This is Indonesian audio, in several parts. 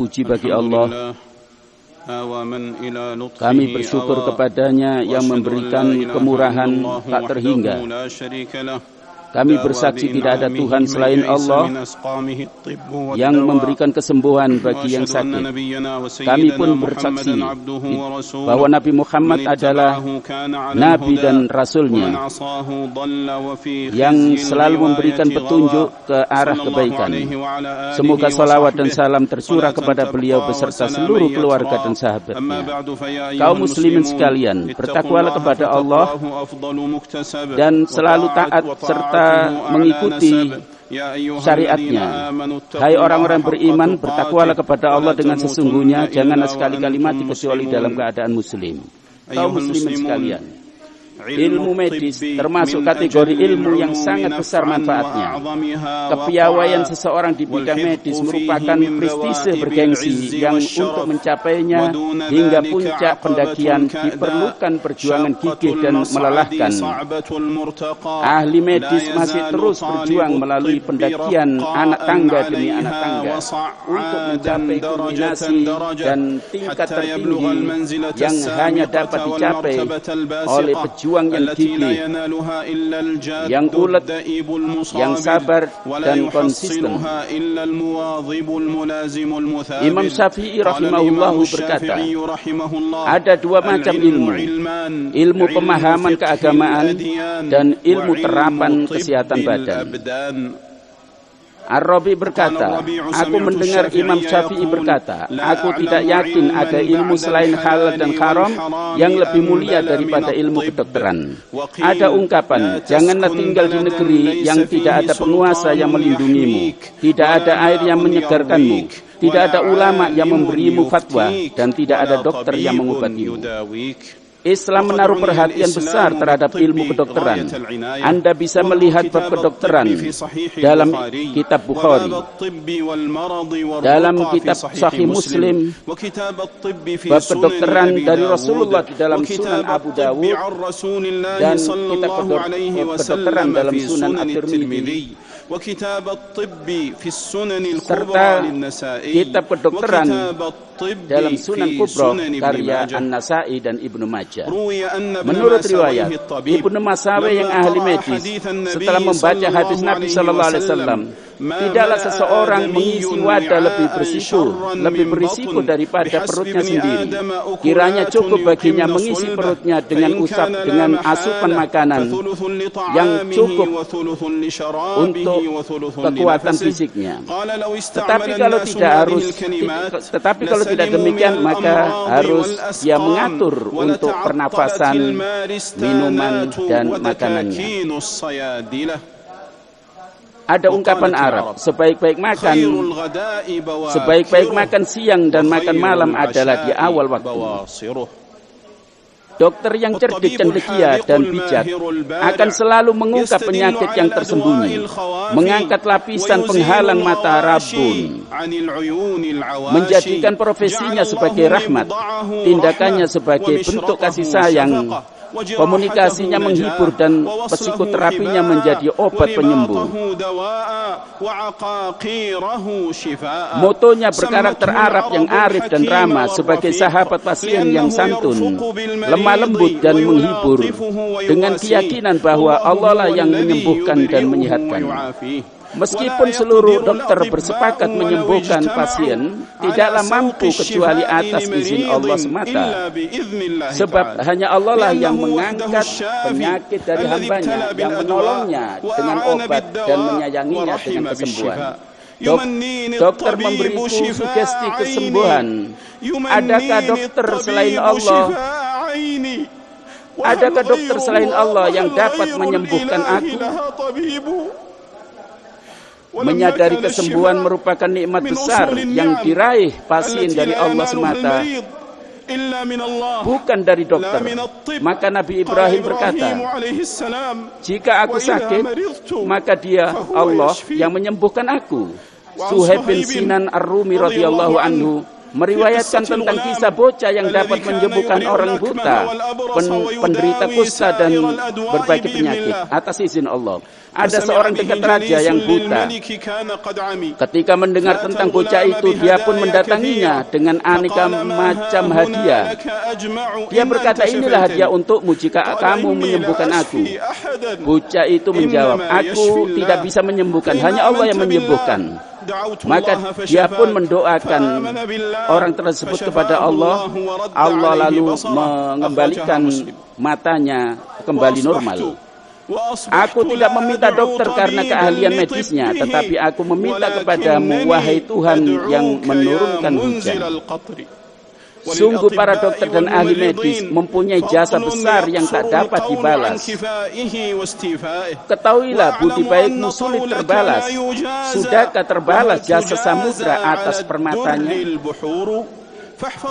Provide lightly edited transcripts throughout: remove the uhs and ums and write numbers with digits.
puji bagi Allah. Kami bersyukur kepadanya yang memberikan kemurahan tak terhingga. Kami bersaksi tidak ada Tuhan selain Allah yang memberikan kesembuhan bagi yang sakit. Kami pun bersaksi bahwa Nabi Muhammad adalah Nabi dan Rasul-Nya yang selalu memberikan petunjuk ke arah kebaikan. Semoga salawat dan salam tercurah kepada beliau beserta seluruh keluarga dan sahabatnya. Kaum muslimin sekalian, bertakwalah kepada Allah dan selalu taat serta mengikuti syariatnya. Hai orang-orang beriman, bertakwalah kepada Allah dengan sesungguhnya, janganlah sekali-kali mati kecuali dalam keadaan muslim. Kaum muslimin sekalian, ilmu medis termasuk kategori ilmu yang sangat besar manfaatnya. Kepiawaian seseorang di bidang medis merupakan prestise bergengsi yang untuk mencapainya hingga puncak pendakian diperlukan perjuangan gigih dan melelahkan. Ahli medis masih terus berjuang melalui pendakian anak tangga demi anak tangga untuk mencapai kulminasi dan tingkat tertinggi yang hanya dapat dicapai oleh pejuang yang gigih, yang ulet, yang sabar dan konsisten. Imam Syafi'i rahimahullahu berkata, ada dua macam ilmu, ilmu pemahaman keagamaan dan ilmu terapan kesehatan badan. Ar-Rabi berkata, aku mendengar Imam Syafi'i berkata, aku tidak yakin ada ilmu selain halal dan haram yang lebih mulia daripada ilmu kedokteran. Ada ungkapan, janganlah tinggal di negeri yang tidak ada penguasa yang melindungimu, tidak ada air yang menyegarkanmu, tidak ada ulama yang memberimu fatwa, dan tidak ada dokter yang mengobatimu. Islam menaruh perhatian besar terhadap ilmu kedokteran. Anda bisa melihat bab kedokteran dalam kitab Bukhari, dalam kitab Sahih Muslim, bab kedokteran dari Rasulullah di dalam Sunan Abu Dawud, dan kitab kedokteran dalam Sunan At-Tirmidzi, serta kitab kedokteran dalam Sunan Kubra karya An-Nasai dan Ibnu Majah. Menurut riwayat, Ibnu Masawih yang ahli medis setelah membaca hadis Nabi sallallahu alaihi wasallam, tidaklah seseorang mengisi wadah lebih berisiko daripada perutnya sendiri. Kiranya cukup baginya mengisi perutnya dengan dengan asupan makanan yang cukup untuk kekuatan fisiknya. Tetapi kalau tidak demikian, maka harus dia mengatur untuk pernafasan, minuman, dan makanannya. Ada ungkapan Arab, sebaik-baik makan siang dan makan malam adalah di awal waktu. Dokter yang cerdik, cendekia, dan bijak akan selalu mengungkap penyakit yang tersembunyi, mengangkat lapisan penghalang mata rabun, menjadikan profesinya sebagai rahmat, tindakannya sebagai bentuk kasih sayang, komunikasinya menghibur, dan psikoterapinya menjadi obat penyembuh. Motonya berkarakter Arab yang arif dan ramah, sebagai sahabat pasien yang santun, lemah lembut dan menghibur, dengan keyakinan bahwa Allah lah yang menyembuhkan dan menyehatkan. Meskipun seluruh dokter bersepakat menyembuhkan pasien, tidaklah mampu kecuali atas izin Allah semata. Sebab hanya Allah lah yang mengangkat penyakit dari hambanya, yang menolongnya dengan obat dan menyayanginya dengan kesembuhan. Dokter memberiku sugesti kesembuhan. Adakah dokter selain Allah? Adakah dokter selain Allah yang dapat menyembuhkan aku? Menyadari kesembuhan merupakan nikmat besar yang diraih pasien dari Allah semata, bukan dari dokter. Maka Nabi Ibrahim berkata, jika aku sakit, maka dia Allah yang menyembuhkan aku. Suhaib bin Sinan Ar-Rumi radhiyallahu anhu meriwayatkan tentang kisah bocah yang dapat menyembuhkan orang buta, penderita kusta dan berbagai penyakit atas izin Allah. Ada seorang dekat raja yang buta. Ketika mendengar tentang bocah itu, dia pun mendatanginya dengan aneka macam hadiah. Dia berkata, inilah hadiah untukmu jika kamu menyembuhkan aku. Bocah itu menjawab, aku tidak bisa menyembuhkan, hanya Allah yang menyembuhkan. Maka dia pun mendoakan orang tersebut kepada Allah. Allah lalu mengembalikan matanya kembali normal. Aku tidak meminta dokter karena keahlian medisnya, tetapi aku meminta kepadamu, wahai Tuhan yang menurunkan hujan. Sungguh para dokter dan ahli medis mempunyai jasa besar yang tak dapat dibalas. Ketahuilah, budi baikmu sulit terbalas. Sudahkah terbalas jasa samudra atas permatanya?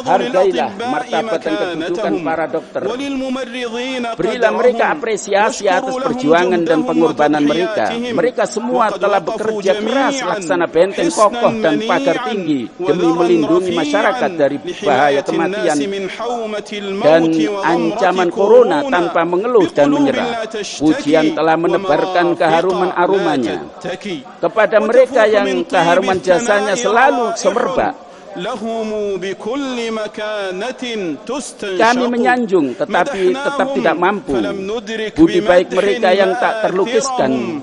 Hargailah martabat dan kedudukan para dokter. Berilah mereka apresiasi atas perjuangan dan pengorbanan mereka. Mereka semua telah bekerja keras laksana benteng kokoh dan pagar tinggi demi melindungi masyarakat dari bahaya kematian dan ancaman corona tanpa mengeluh dan menyerah. Pujian telah menebarkan keharuman aromanya. Kepada mereka yang keharuman jasanya selalu semerbak, kami menyanjung tetapi tetap tidak mampu. Budi baik mereka yang tak terlukiskan.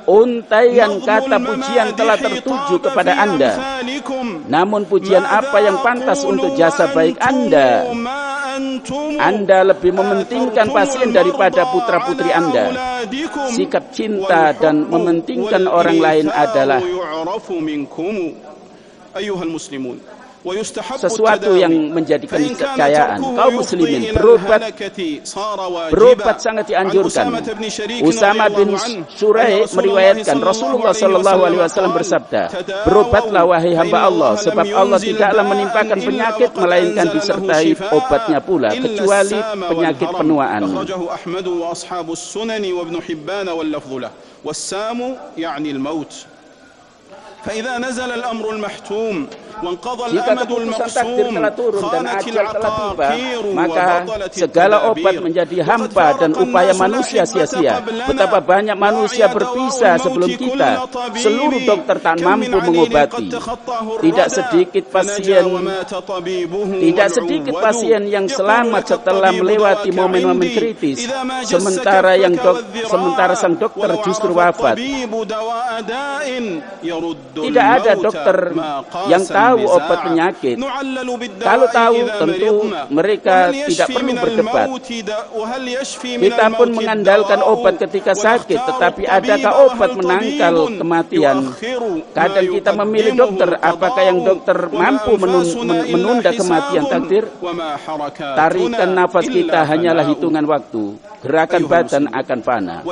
Untaian kata pujian telah tertuju kepada Anda. Namun pujian apa yang pantas untuk jasa baik Anda? Anda lebih mementingkan pasien daripada putra-putri Anda. Sikap cinta dan mementingkan orang lain adalah sesuatu yang menjadi keniscayaan. Kaum muslimin berobat sangat dianjurkan. Usama bin Suraih meriwayatkan Rasulullah SAW bersabda, berobatlah wahai hamba Allah, sebab Allah tidaklah menimpakan penyakit melainkan disertai obatnya pula, kecuali penyakit penuaan. Jika keputusan takdir telah turun dan ajal telah tiba, maka segala obat menjadi hampa dan upaya manusia sia-sia. Betapa banyak manusia berpisah sebelum kita. Seluruh dokter tak mampu mengobati. Tidak sedikit pasien yang selamat setelah melewati momen-momen kritis, sementara sang dokter justru wafat. Tidak ada dokter yang tahu obat penyakit. Kalau tahu, tentu mereka tidak perlu berdebat. Kita pun mengandalkan obat ketika sakit, tetapi adakah obat menangkal kematian? Kadang kita memilih dokter. Apakah yang dokter mampu menunda kematian takdir? Tarikan nafas kita hanyalah hitungan waktu. Gerakan badan akan fana.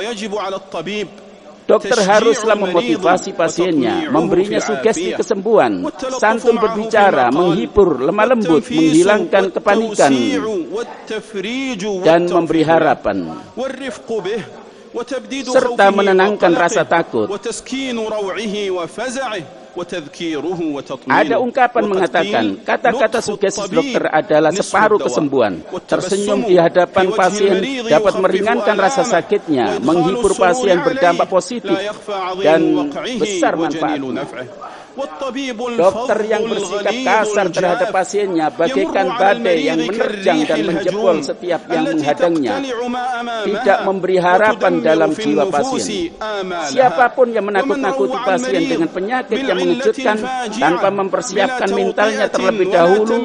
Dokter haruslah memotivasi pasiennya, memberinya sugesti kesembuhan, santun berbicara, menghibur, lemah lembut, menghilangkan kepanikan, dan memberi harapan, serta menenangkan rasa takut. Ada ungkapan mengatakan, kata-kata sugesti dokter adalah separuh kesembuhan. Tersenyum di hadapan pasien dapat meringankan rasa sakitnya, menghibur pasien berdampak positif dan besar manfaatnya. Dokter yang bersikap kasar terhadap pasiennya bagaikan badai yang menerjang dan menjebol setiap yang menghadangnya, tidak memberi harapan dalam jiwa pasien. Siapapun yang menakut-nakuti pasien dengan penyakit yang mengejutkan tanpa mempersiapkan mentalnya terlebih dahulu,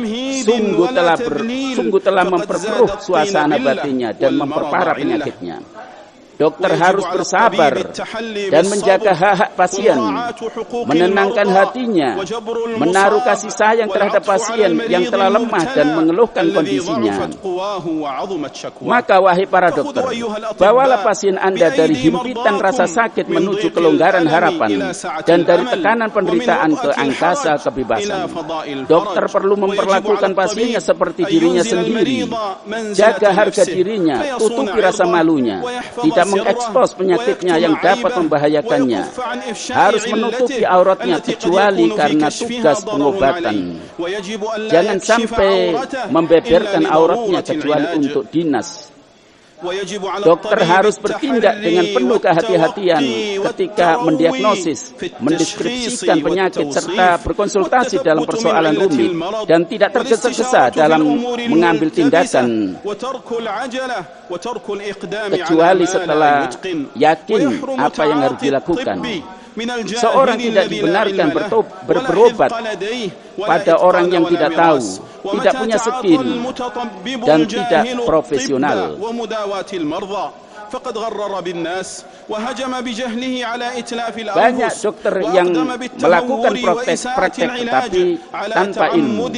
sungguh telah memperkeruh suasana batinnya dan memperparah penyakitnya. Dokter harus bersabar dan menjaga hak-hak pasien, menenangkan hatinya, menaruh kasih sayang terhadap pasien yang telah lemah dan mengeluhkan kondisinya. Maka wahai para dokter, bawalah pasien Anda dari himpitan rasa sakit menuju kelonggaran harapan dan dari tekanan penderitaan ke angkasa kebebasan. Dokter perlu memperlakukan pasiennya seperti dirinya sendiri. Jaga harga dirinya, tutupi rasa malunya. Tidak tidak mengekspos penyakitnya yang dapat membahayakannya, harus menutupi auratnya kecuali karena tugas pengobatan. Jangan sampai membeberkan auratnya kecuali untuk dinas. Dokter harus bertindak dengan penuh kehati-hatian ketika mendiagnosis, mendeskripsikan penyakit, serta berkonsultasi dalam persoalan rumit, dan tidak tergesa-gesa dalam mengambil tindakan, kecuali setelah yakin apa yang harus dilakukan. Seorang tidak dibenarkan berobat pada orang yang tidak tahu, tidak punya skill, dan tidak profesional. Banyak dokter yang melakukan praktek tetapi tanpa ilmu.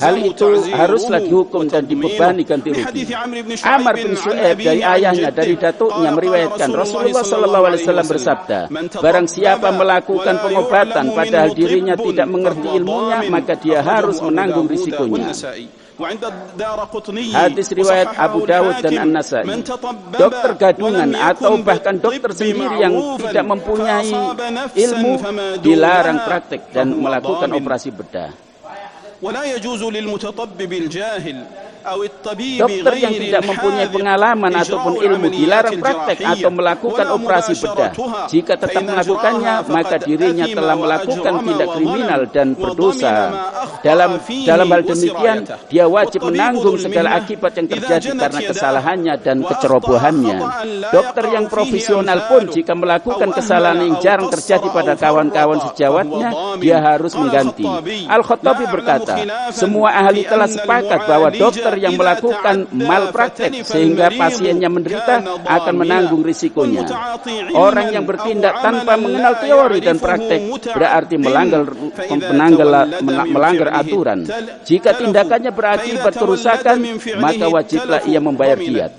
Hal itu haruslah dihukum dan dibebani ganti rugi. Amr bin Shu'aib dari ayahnya, dari datuknya meriwayatkan Rasulullah SAW bersabda, barang siapa melakukan pengobatan padahal dirinya tidak mengerti ilmunya, maka dia harus menanggung risikonya. Hadis riwayat Abu Dawud dan An-Nasai. Dokter gadungan atau bahkan dokter sendiri yang tidak mempunyai ilmu dilarang praktek dan melakukan operasi bedah. Dokter yang tidak mempunyai pengalaman ataupun ilmu dilarang praktek atau melakukan operasi bedah. Jika tetap melakukannya, maka dirinya telah melakukan tindak kriminal dan berdosa. Dalam hal demikian, dia wajib menanggung segala akibat yang terjadi karena kesalahannya dan kecerobohannya. Dokter yang profesional pun jika melakukan kesalahan yang jarang terjadi pada kawan-kawan sejawatnya, dia harus mengganti. Al-Khattabi berkata, semua ahli telah sepakat bahwa dokter yang melakukan malpraktek sehingga pasiennya menderita akan menanggung risikonya. Orang yang bertindak tanpa mengenal teori dan praktek berarti melanggar aturan. Jika tindakannya berakibat kerusakan, maka wajiblah ia membayar diat.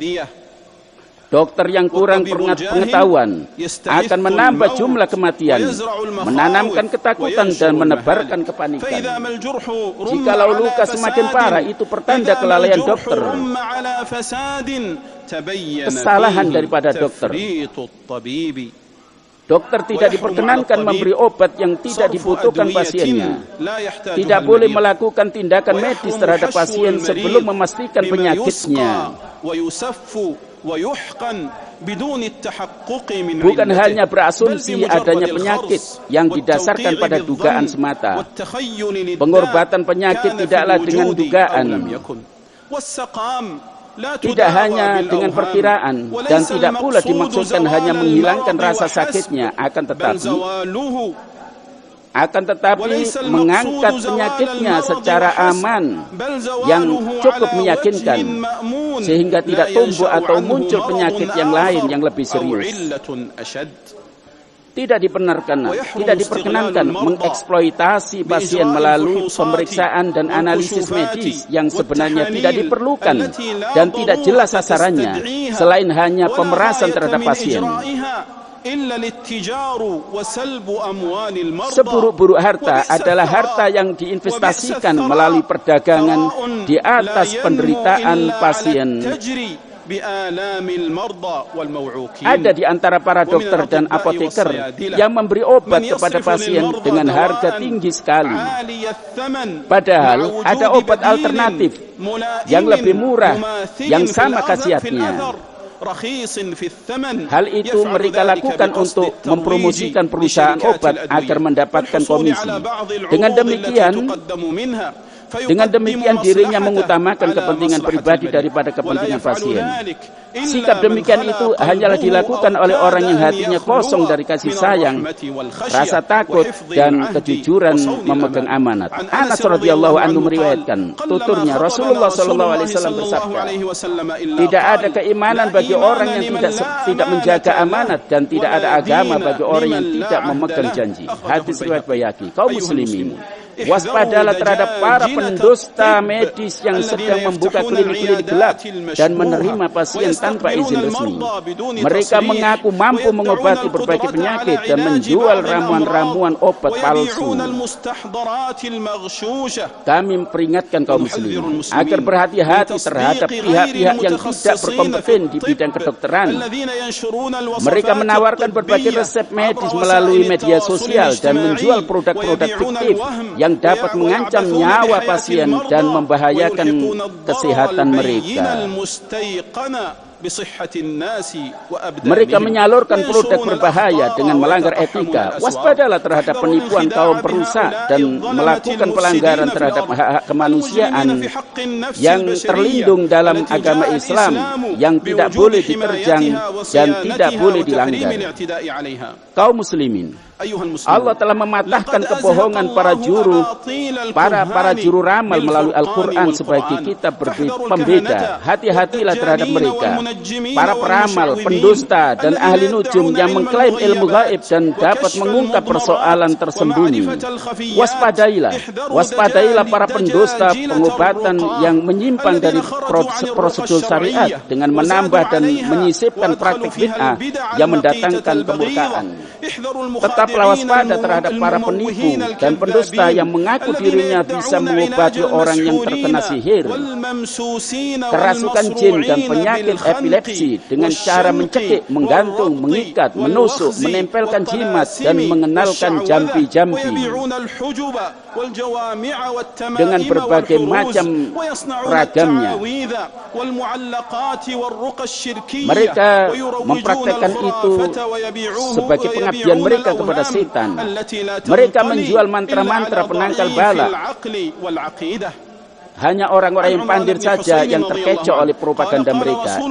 Dokter yang kurang pengetahuan akan menambah jumlah kematian, menanamkan ketakutan dan menebarkan kepanikan. Jikalau luka semakin parah, itu pertanda kelalaian dokter, kesalahan daripada dokter. Dokter tidak diperkenankan memberi obat yang tidak dibutuhkan pasiennya. Tidak boleh melakukan tindakan medis terhadap pasien sebelum memastikan penyakitnya. Bukan hanya berasumsi adanya penyakit yang didasarkan pada dugaan semata. Pengobatan penyakit tidaklah dengan dugaan, tidak hanya dengan perkiraan, dan tidak pula dimaksudkan hanya menghilangkan rasa sakitnya, akan tetapi mengangkat penyakitnya secara aman yang cukup meyakinkan sehingga tidak tumbuh atau muncul penyakit yang lain yang lebih serius. Tidak diperkenankan mengeksploitasi pasien melalui pemeriksaan dan analisis medis yang sebenarnya tidak diperlukan dan tidak jelas sasarannya selain hanya pemerasan terhadap pasien. Seburuk-buruk harta adalah harta yang diinvestasikan melalui perdagangan di atas penderitaan pasien. Ada di antara para dokter dan apoteker yang memberi obat kepada pasien dengan harga tinggi sekali. Padahal ada obat alternatif yang lebih murah, yang sama khasiatnya. Hal itu mereka lakukan untuk mempromosikan perusahaan obat agar mendapatkan komisi. Dengan demikian dirinya mengutamakan kepentingan pribadi daripada kepentingan pasien. Sikap demikian itu hanyalah dilakukan oleh orang yang hatinya kosong dari kasih sayang, rasa takut, dan kejujuran memegang amanat. Anas radhiyallahu anhu meriwayatkan, tuturnya Rasulullah SAW bersabda, tidak ada keimanan bagi orang yang tidak menjaga amanat, dan tidak ada agama bagi orang yang tidak memegang janji. Hadis riwayat Baihaqi. Kaum muslimin, Waspadalah terhadap para pendusta medis yang sedang membuka klinik-klinik gelap dan menerima pasien tanpa izin resmi. Mereka mengaku mampu mengobati berbagai penyakit dan menjual ramuan-ramuan obat palsu. Kami memperingatkan kaum muslimin agar berhati-hati terhadap pihak-pihak yang tidak berkompeten di bidang kedokteran. Mereka menawarkan berbagai resep medis melalui media sosial dan menjual produk-produk fiktif yang dapat mengancam nyawa pasien dan membahayakan kesehatan mereka. Mereka menyalurkan produk berbahaya dengan melanggar etika. Waspadalah terhadap penipuan kaum perusak dan melakukan pelanggaran terhadap hak-hak kemanusiaan yang terlindung dalam agama Islam yang tidak boleh diterjang dan tidak boleh dilanggar. Kaum muslimin, Allah telah mematahkan kebohongan para juru ramal melalui Al-Quran sebagai kitab pembeda. Hati-hatilah terhadap mereka, para peramal, pendusta, dan ahli nujum yang mengklaim ilmu gaib dan dapat mengungkap persoalan tersembunyi. Waspadailah para pendusta pengobatan yang menyimpang dari prosedur syariat dengan menambah dan menyisipkan praktik bid'ah yang mendatangkan kemurkaan. Tetaplah waspada terhadap para penipu dan pendusta yang mengaku dirinya bisa mengobati orang yang terkena sihir, kerasukan jin dan penyakit epilepsi dengan cara mencekik, menggantung, mengikat, menusuk, menempelkan jimat dan mengenalkan jampi-jampi dengan berbagai macam ragamnya. Mereka mempraktekkan itu sebagai pengabdian mereka kepada setan. Mereka menjual mantra-mantra penangkal bala. Hanya orang-orang yang pandir saja yang terkecoh oleh propaganda mereka.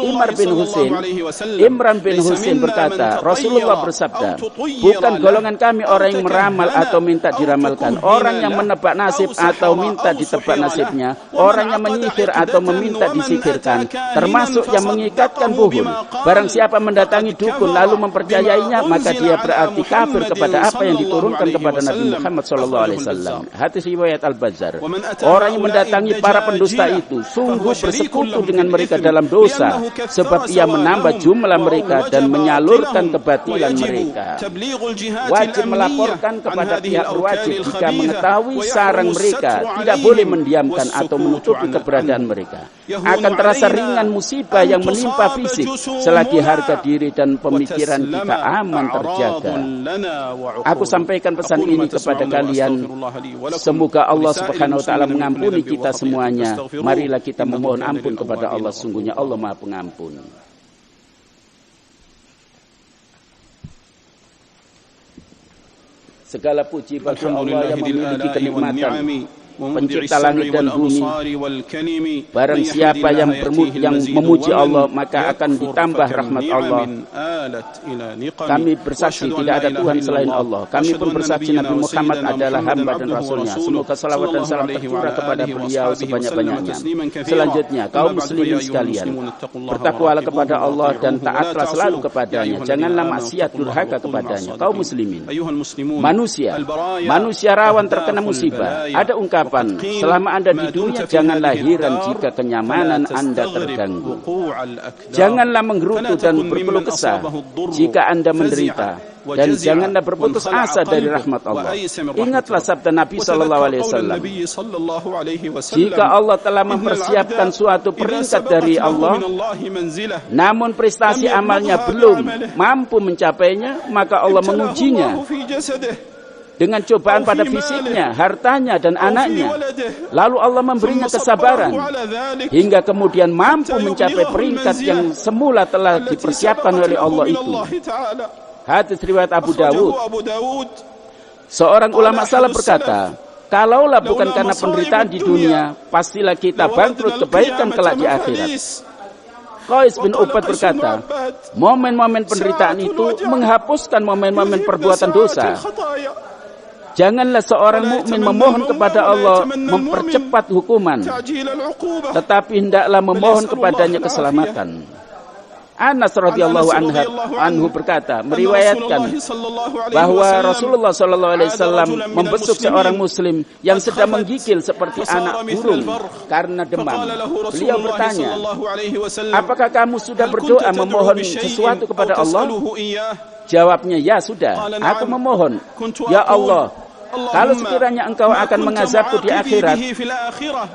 Imran bin Husain berkata, Rasulullah bersabda, bukan golongan kami orang yang meramal atau minta diramalkan, orang yang menebak nasib atau minta ditebak nasibnya, orang yang menyihir atau meminta disihirkan, termasuk yang mengikatkan buhul. Barang siapa mendatangi dukun lalu mempercayainya, maka dia berarti kafir kepada apa yang diturunkan kepada Nabi Muhammad SAW. Hadis riwayat Al-Bazzar. Orang yang mendatangi para pendusta itu sungguh bersekutu dengan mereka dalam dosa, sebab ia menambah jumlah mereka dan menyalurkan kebatilan mereka. Wajib melaporkan kepada pihak berwajib jika mengetahui sarang mereka, tidak boleh mendiamkan atau menutupi keberadaan mereka. Akan terasa ringan musibah yang menimpa fisik selagi harga diri dan pemikiran kita aman terjaga. Aku sampaikan pesan ini kepada kalian. Semoga Allah Subhanahu wa taala mengampuni kita semuanya. Marilah kita memohon ampun kepada Allah. Sungguhnya Allah Maha Pengampun. Segala puji bagi Allah yang memiliki kenikmatan, pencipta langit dan bumi. Barang siapa yang memuji Allah, maka akan ditambah rahmat Allah. Kami bersaksi tidak ada Tuhan selain Allah. Kami pun bersaksi Nabi Muhammad adalah hamba dan rasulnya. Semoga salawat dan salam tercurah kepada beliau sebanyak-banyaknya. Selanjutnya, kaum muslimin sekalian, bertakwalah kepada Allah dan taatlah selalu kepadanya. Janganlah maksiat durhaka kepadanya. Kaum muslimin, manusia rawan terkena musibah. Ada ungkapan, selama Anda di dunia janganlah heran jika kenyamanan Anda terganggu. Janganlah menggerutu dan berkeluh kesah jika Anda menderita, dan janganlah berputus asa dari rahmat Allah. Ingatlah sabda Nabi SAW, jika Allah telah mempersiapkan suatu peringkat dari Allah, namun prestasi amalnya belum mampu mencapainya, maka Allah mengujinya dengan cobaan pada fisiknya, hartanya, dan anaknya. Lalu Allah memberinya kesabaran hingga kemudian mampu mencapai peringkat yang semula telah dipersiapkan oleh Allah itu. Hadis riwayat Abu Dawud. Seorang ulama salaf berkata, kalaulah bukan karena penderitaan di dunia, pastilah kita bangkrut kebaikan kelak di akhirat. Qais bin Ubad berkata, momen-momen penderitaan itu menghapuskan momen-momen perbuatan dosa. Janganlah seorang mukmin memohon kepada Allah mempercepat hukuman, tetapi hendaklah memohon kepadanya keselamatan. Anas radhiyallahu anhu berkata, meriwayatkan bahwa Rasulullah sallallahu alaihi wasallam membesuk seorang muslim yang sedang menggigil seperti anak burung karena demam. Beliau bertanya, apakah kamu sudah berdoa memohon sesuatu kepada Allah? Jawabnya, ya sudah, aku memohon, ya Allah, kalau sekiranya engkau akan mengazabku di akhirat,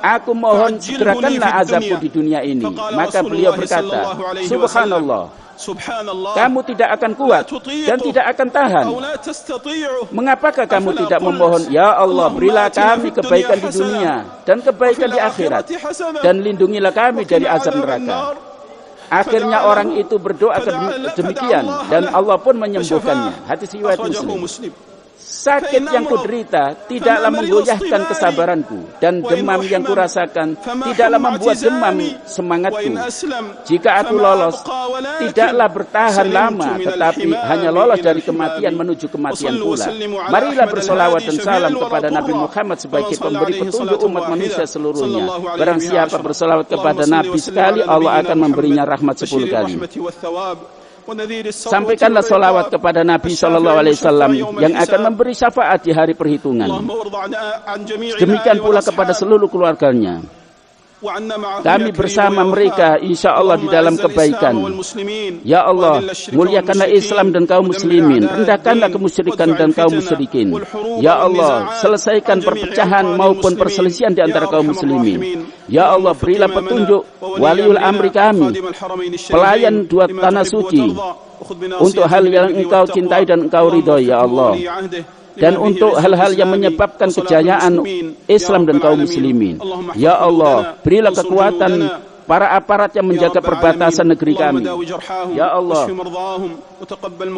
aku mohon segerakanlah azabku di dunia ini. Maka beliau berkata, subhanallah, kamu tidak akan kuat dan tidak akan tahan. Mengapakah kamu tidak memohon, ya Allah, berilah kami kebaikan di dunia dan kebaikan di akhirat, dan lindungilah kami dari azab neraka. Akhirnya orang itu berdoa demikian dan Allah pun menyembuhkannya. Hadis riwayat Muslim. Sakit yang kuderita tidaklah menggoyahkan kesabaranku, dan demam yang kurasakan tidaklah membuat demam semangatku. Jika aku lolos, tidaklah bertahan lama, tetapi hanya lolos dari kematian menuju kematian pula. Marilah bersolawat dan salam kepada Nabi Muhammad sebagai pemberi petunjuk umat manusia seluruhnya. Barang siapa bersolawat kepada Nabi sekali, Allah akan memberinya rahmat 10 kali. Sampaikanlah solawat kepada Nabi Sallallahu Alaihi Wasallam yang akan memberi syafaat di hari perhitungan. Demikian pula kepada seluruh keluarganya. Kami bersama mereka insya Allah di dalam kebaikan. Ya Allah, muliakanlah Islam dan kaum muslimin, rendahkanlah kemusyrikan dan kaum musyrikin. Ya Allah, selesaikan perpecahan maupun perselisihan di antara kaum muslimin. Ya Allah, berilah petunjuk waliul amri kami, pelayan dua tanah suci, untuk hal yang engkau cintai dan engkau ridhoi, ya Allah, dan untuk hal-hal yang menyebabkan kejayaan Islam dan kaum muslimin. Ya Allah, berilah kekuatan para aparat yang menjaga perbatasan negeri kami. Ya Allah,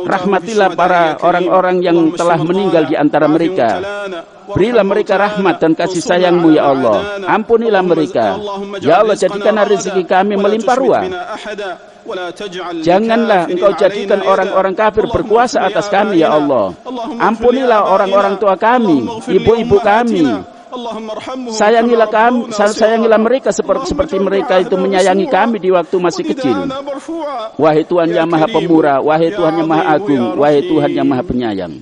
rahmatilah para orang-orang yang telah meninggal di antara mereka. Berilah mereka rahmat dan kasih sayang-Mu, ya Allah. Ampunilah mereka. Ya Allah, jadikanlah rezeki kami melimpah ruah. Janganlah Engkau jadikan orang-orang kafir berkuasa atas kami, ya Allah. Ampunilah orang-orang tua kami, ibu-ibu kami. Sayangilah mereka seperti mereka itu menyayangi kami di waktu masih kecil. Wahai Tuhan yang Maha Pemurah, wahai Tuhan yang Maha Agung, wahai Tuhan yang Maha Penyayang.